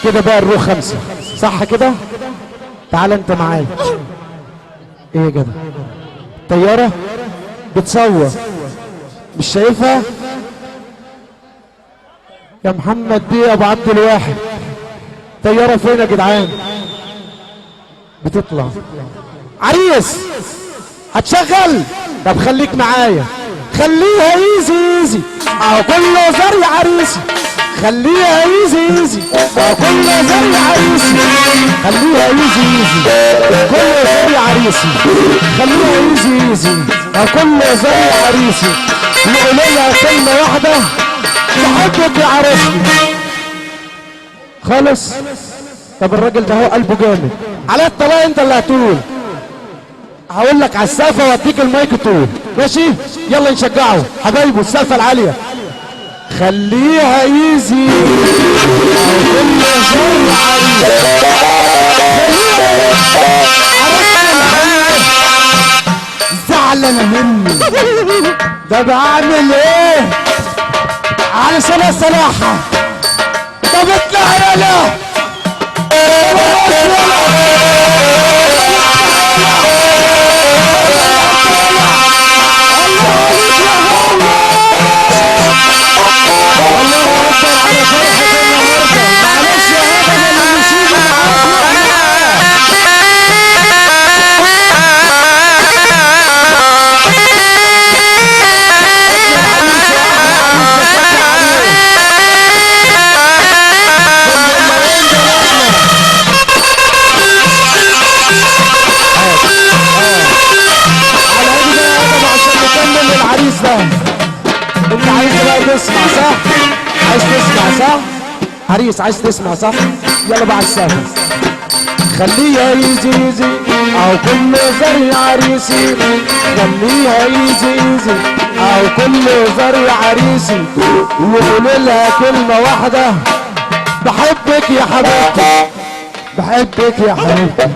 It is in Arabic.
كده بقى الروح 5 صح كده؟ تعال انت معايا. ايه يا جدع؟ طيارة بتصور مش شايفها؟ يا محمد دي يا ابو عبد الواحد طيارة فين يا جدعان؟ بتطلع عريس هتشغل؟ طب خليك معايا خليها ايزي ايزي اهو كله زري عريسي خليها ايزي ايزي اهو كله زري عريسي خليها ايزي ايزي كله زري عريسي خليها ايزي ايزي اهو كله زري عريسي يقولوا لها كلمة واحدة بحبك يا عروستي خالص. طب الراجل ده هو قلبه جامد على الطلاق انت اللي هتقول هقول لك على السقفه واديك المايك تقول ماشي. يلا نشجعه حبايبه السقفه العاليه خليها ايزي كل شر عريس زعلانه مني ده بعمل ايه علشان الصراحه طب اطلع يلا انت عايز بقى تسمع صح؟ عايز تسمع صح؟ عريس عايز تسمع صح؟ يلا بقى على السهل خليها ايزي ايزي او كل زري عريسي خليها ايزي ايزي او كل زري عريسي يقول لها كلمة واحدة بحبك يا حبيبتي بحبك يا حبيبتي